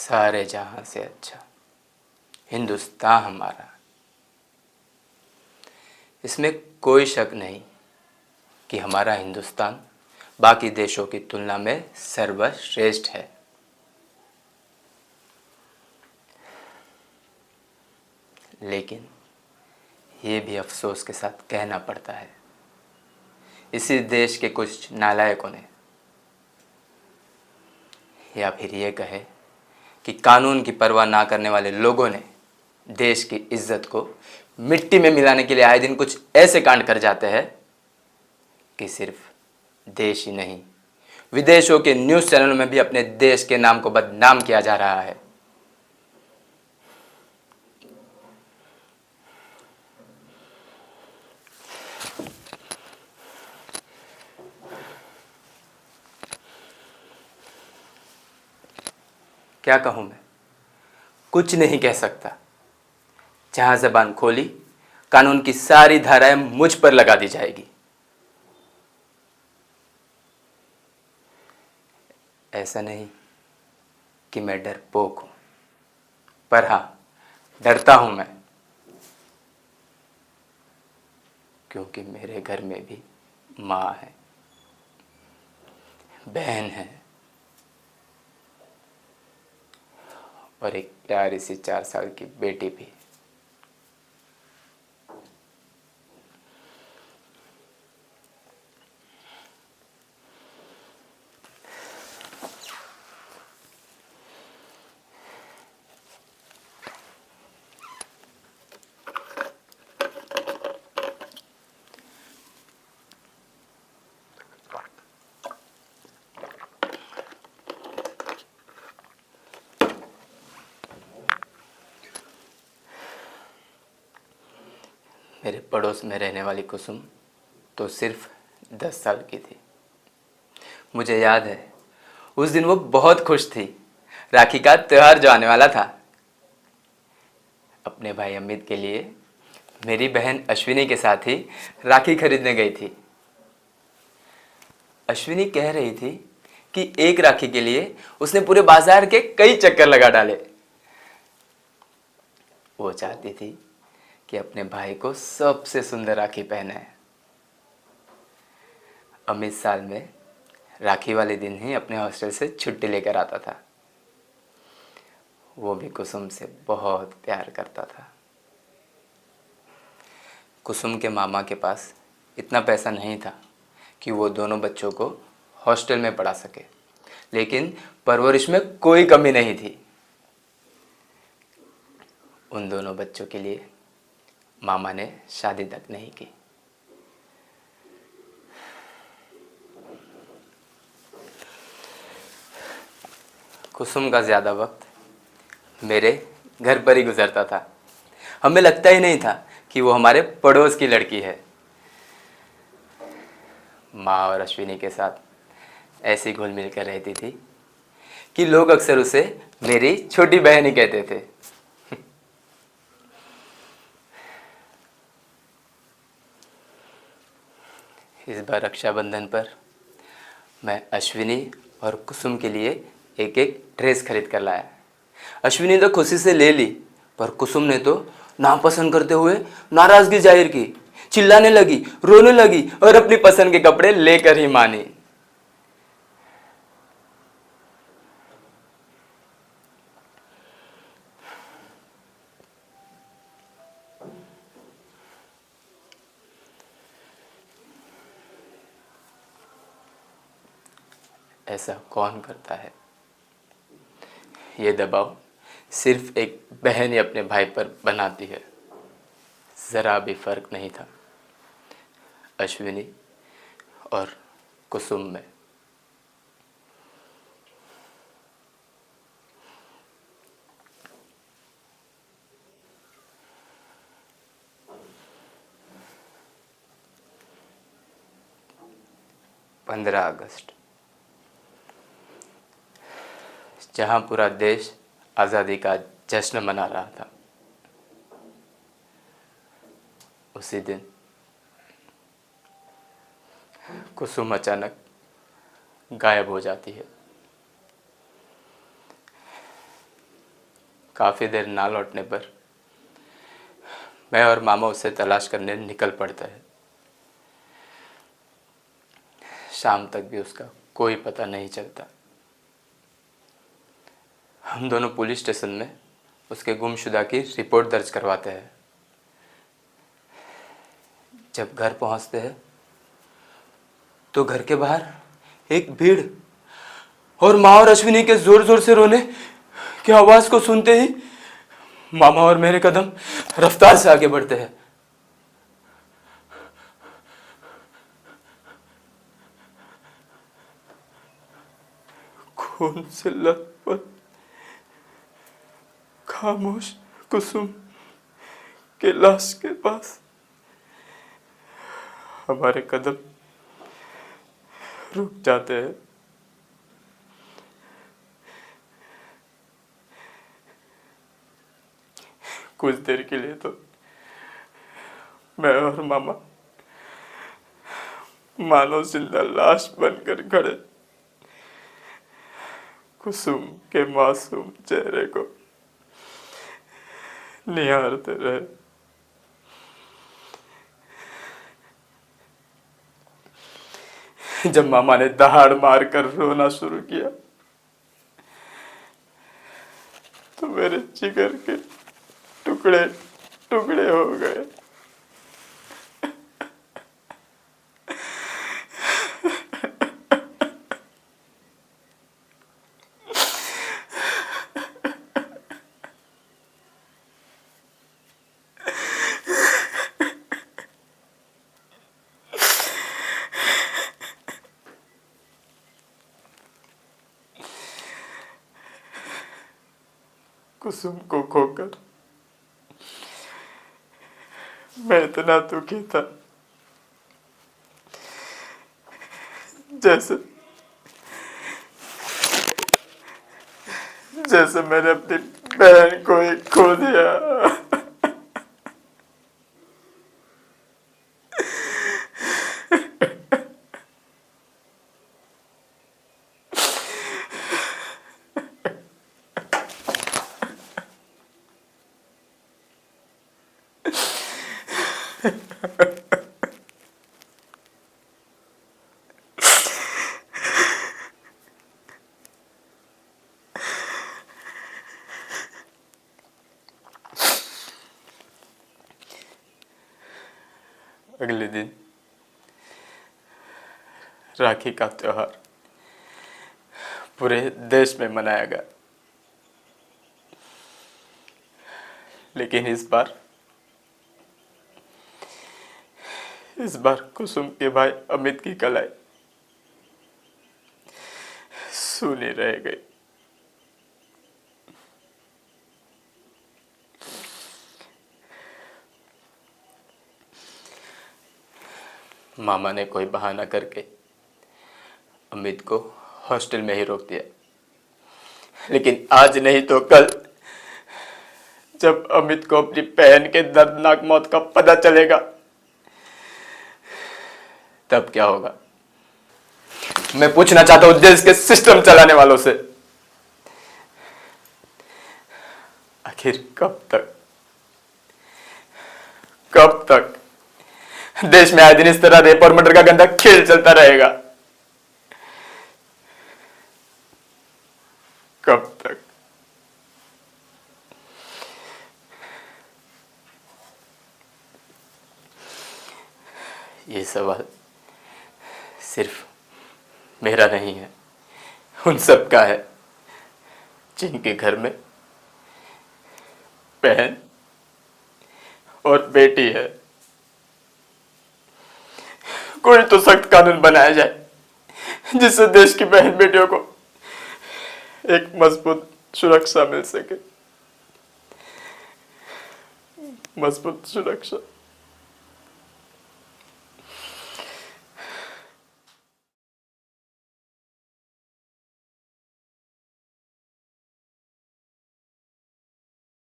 सारे जहां से अच्छा हिंदुस्तान हमारा। इसमें कोई शक नहीं कि हमारा हिंदुस्तान बाकी देशों की तुलना में सर्वश्रेष्ठ है। लेकिन ये भी अफसोस के साथ कहना पड़ता है, इसी देश के कुछ नालायकों ने, या फिर ये कहे कि कानून की परवाह ना करने वाले लोगों ने देश की इज्जत को मिट्टी में मिलाने के लिए आए दिन कुछ ऐसे कांड कर जाते हैं कि सिर्फ देश ही नहीं, विदेशों के न्यूज़ चैनलों में भी अपने देश के नाम को बदनाम किया जा रहा है। क्या कहूँ मैं, कुछ नहीं कह सकता। जहां जबान खोली कानून की सारी धाराएं मुझ पर लगा दी जाएगी। ऐसा नहीं कि मैं डरपोक हूं, पर हां, डरता हूं मैं, क्योंकि मेरे घर में भी माँ है, बहन है और एक प्यारी सी 4 साल की बेटी भी। मेरे पड़ोस में रहने वाली कुसुम तो सिर्फ 10 साल की थी। मुझे याद है उस दिन वो बहुत खुश थी। राखी का त्योहार जो आने वाला था। अपने भाई अमित के लिए मेरी बहन अश्विनी के साथ ही राखी खरीदने गई थी। अश्विनी कह रही थी कि एक राखी के लिए उसने पूरे बाजार के कई चक्कर लगा डाले। वो चाहती थी कि अपने भाई को सबसे सुंदर राखी पहनाए। अमित साल में राखी वाले दिन ही अपने हॉस्टल से छुट्टी लेकर आता था। वो भी कुसुम से बहुत प्यार करता था। कुसुम के मामा के पास इतना पैसा नहीं था कि वो दोनों बच्चों को हॉस्टल में पढ़ा सके, लेकिन परवरिश में कोई कमी नहीं थी। उन दोनों बच्चों के लिए मामा ने शादी तक नहीं की। कुसुम का ज़्यादा वक्त मेरे घर पर ही गुजरता था। हमें लगता ही नहीं था कि वो हमारे पड़ोस की लड़की है। माँ और अश्विनी के साथ ऐसी घुल मिल कर रहती थी कि लोग अक्सर उसे मेरी छोटी बहन ही कहते थे। इस बार रक्षाबंधन पर मैं अश्विनी और कुसुम के लिए एक एक ड्रेस खरीद कर लाया। अश्विनी तो खुशी से ले ली, पर कुसुम ने तो नापसंद करते हुए नाराजगी जाहिर की, चिल्लाने लगी, रोने लगी और अपनी पसंद के कपड़े लेकर ही मानी। ऐसा कौन करता है? ये दबाव सिर्फ एक बहन ही अपने भाई पर बनाती है। ज़रा भी फर्क नहीं था अश्विनी और कुसुम में। पंद्रह अगस्त, जहां पूरा देश आज़ादी का जश्न मना रहा था, उसी दिन कुसुम अचानक गायब हो जाती है। काफ़ी देर ना लौटने पर मैं और मामा उसे तलाश करने निकल पड़ते हैं। शाम तक भी उसका कोई पता नहीं चलता। हम दोनों पुलिस स्टेशन में उसके गुमशुदा की रिपोर्ट दर्ज करवाते हैं। जब घर पहुंचते हैं तो घर के बाहर एक भीड़ और माँ और अश्विनी के जोर जोर से रोने की आवाज को सुनते ही मामा और मेरे कदम रफ्तार से आगे बढ़ते हैं। खून से लथपथ खामोश कुसुम के लाश के पास हमारे कदम रुक जाते हैं। कुछ देर के लिए तो मैं और मामा मानो जिंदा लाश बनकर खड़े कुसुम के मासूम चेहरे को निहारते रहे। जब मामा ने दहाड़ मारकर रोना शुरू किया तो मेरे जिगर के टुकड़े टुकड़े हो गए। कुसुम को खोकर मैं इतना दुखी था जैसे जैसे मैंने अपनी बहन को ही खो दिया। अगले दिन राखी का त्योहार पूरे देश में मनाया गया, लेकिन इस बार कुसुम के भाई अमित की कलाई सूनी रह गई। मामा ने कोई बहाना करके अमित को हॉस्टल में ही रोक दिया, लेकिन आज नहीं तो कल जब अमित को अपनी बहन के दर्दनाक मौत का पता चलेगा तब क्या होगा। मैं पूछना चाहता हूं देश के सिस्टम चलाने वालों से, आखिर कब तक देश में आए दिन इस तरह रेप और मर्डर का गंदा खेल चलता रहेगा? कब तक? ये सवाल सिर्फ मेरा नहीं है, उन सब का है जिनके घर में बहन और बेटी है। कोई तो सख्त कानून बनाया जाए जिससे देश की बहन बेटियों को एक मजबूत सुरक्षा मिल सके। मजबूत सुरक्षा।